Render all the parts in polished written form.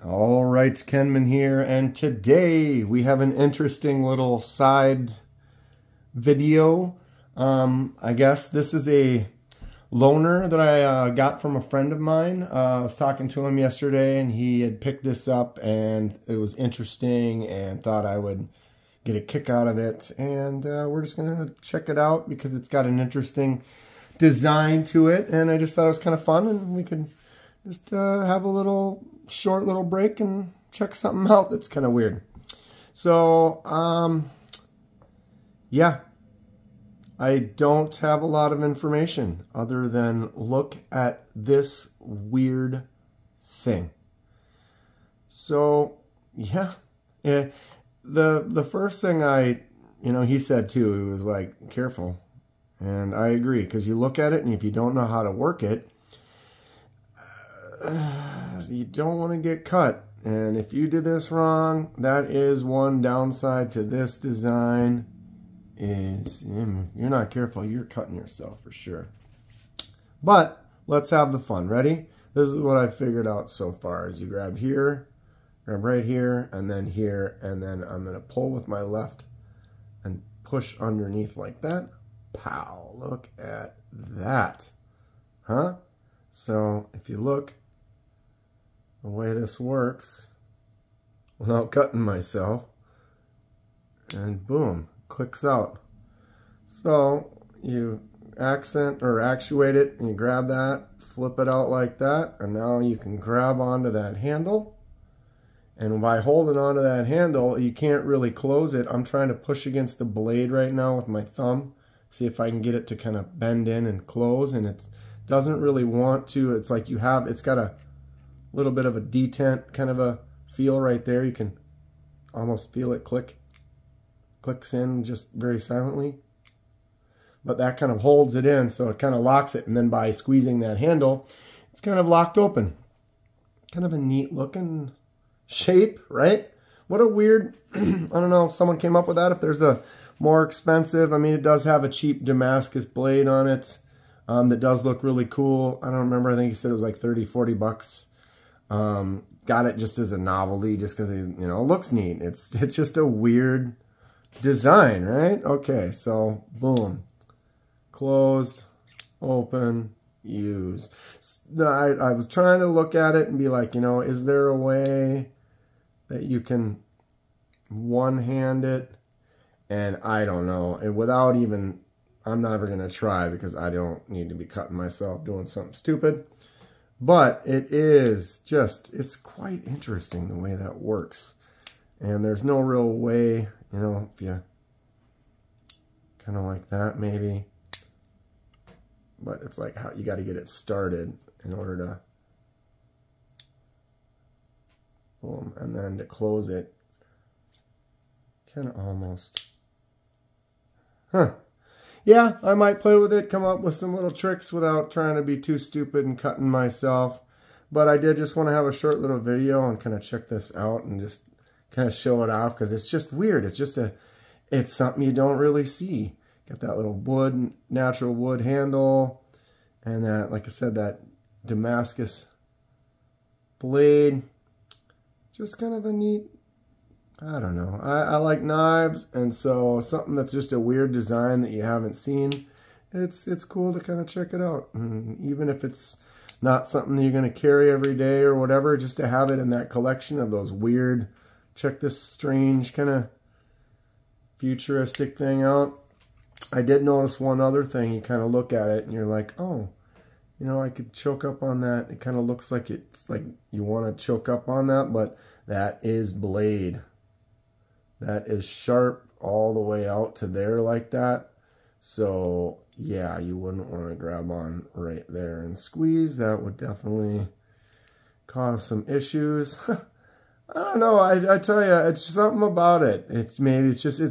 All right, Kenman here, and today we have an interesting little side video. I guess this is a loaner that I got from a friend of mine. I was talking to him yesterday, and he had picked this up, and it was interesting, and thought I would get a kick out of it. And we're just gonna check it out because it's got an interesting design to it, and I just thought it was kind of fun, and we could just have a short little break and check something out that's kind of weird. So, yeah, I don't have a lot of information other than look at this weird thing. So, yeah, the first thing he said too, he was like, careful. And I agree, because you look at it, and if you don't know how to work it, you don't want to get cut. And if you did this wrong, that is one downside to this design, is you're not careful, you're cutting yourself for sure. But let's have the fun. Ready? This is what I figured out so far. Is you grab here, grab right here, and then I'm going to pull with my left and push underneath like that. Pow, look at that. Huh? So if you look, the way this works, without cutting myself, and boom, clicks out. So you accent or actuate it, and you grab that, flip it out like that, and now you can grab onto that handle. And by holding onto that handle, you can't really close it. I'm trying to push against the blade right now with my thumb, see if I can get it to kind of bend in and close, and it doesn't really want to. It's like it's got a little bit of a detent kind of a feel right there. You can almost feel it clicks in just very silently, but that kind of holds it in, so it kind of locks it, and then by squeezing that handle, it's kind of locked open. Kind of a neat looking shape, right? What a weird, I don't know if someone came up with that, if there's a more expensive, I mean, it does have a cheap Damascus blade on it that does look really cool. I don't remember, I think he said it was like 30-40 bucks. Got it just as a novelty, just because it looks neat. It's just a weird design, right? Okay, so boom, close, open, use. I was trying to look at it and be like, is there a way that you can one-hand it? And I don't know. And without even, I'm never going to try, because I don't need to be cutting myself doing something stupid. But it is just, it's quite interesting the way that works. And there's no real way, if you kind of like that maybe. But it's like how you got to get it started in order to, boom, and then to close it, kind of almost, yeah, I might play with it, come up with some little tricks without trying to be too stupid and cutting myself. But I did just want to have a short little video and kind of check this out and just kind of show it off, because it's just weird. It's just it's something you don't really see. Got that little wood, natural wood handle, and that, like I said, that Damascus blade. Just kind of a neat, I don't know. I like knives, and so something that's just a weird design that you haven't seen, it's cool to kind of check it out. And even if it's not something that you're going to carry every day or whatever, just to have it in that collection of those weird, check this strange kind of futuristic thing out. I did notice one other thing. You kind of look at it and you're like, oh, I could choke up on that. It kind of looks like it's like you want to choke up on that, but that is blade. That is sharp all the way out to there like that. So yeah, you wouldn't want to grab on right there and squeeze. That would definitely cause some issues. I don't know. I tell you, it's something about it. It's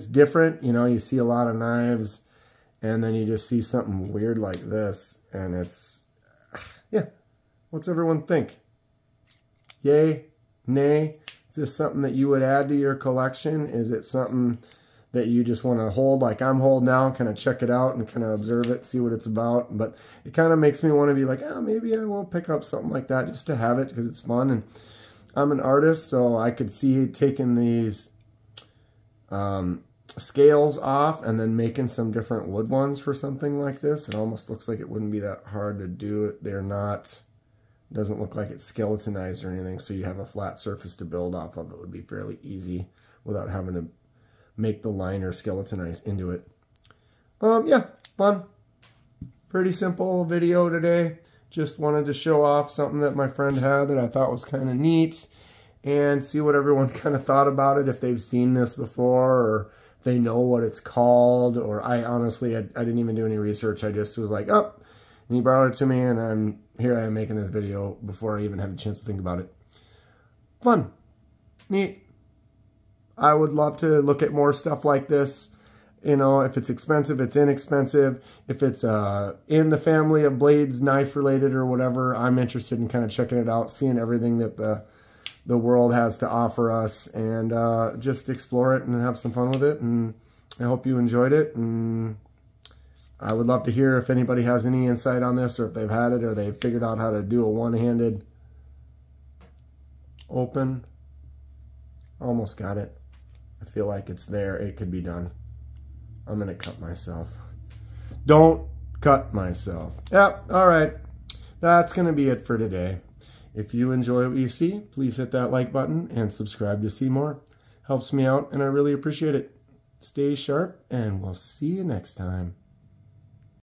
different. You see a lot of knives, and then you just see something weird like this, and it's, yeah. What's everyone think? Yay? Nay? Is this something that you would add to your collection? Is it something that you just want to hold like I'm holding now, kind of check it out and kind of observe it, see what it's about? But it kind of makes me want to be like, oh, maybe I will pick up something like that just to have it, because it's fun. And I'm an artist, so I could see taking these scales off and then making some different wood ones for something like this. It almost looks like it wouldn't be that hard to do it. They're not, doesn't look like it's skeletonized or anything, so you have a flat surface to build off of. It would be fairly easy without having to make the liner skeletonized into it. Yeah, fun. Pretty simple video today. Just wanted to show off something that my friend had that I thought was kind of neat and see what everyone kind of thought about it, if they've seen this before or if they know what it's called. Or I honestly, I didn't even do any research. I just was like, oh, and he brought it to me, and here I am making this video before I even had a chance to think about it. Fun. Neat. I would love to look at more stuff like this. You know, if it's expensive, it's inexpensive. If it's in the family of blades, knife related or whatever, I'm interested in kind of checking it out, seeing everything that the world has to offer us, and just explore it and have some fun with it. And I hope you enjoyed it. And I would love to hear if anybody has any insight on this, or if they've had it, or they've figured out how to do a one-handed open. Almost got it. I feel like it's there. It could be done. I'm going to cut myself. Don't cut myself. Yep, all right. That's going to be it for today. If you enjoy what you see, please hit that like button and subscribe to see more. Helps me out, and I really appreciate it. Stay sharp, and we'll see you next time.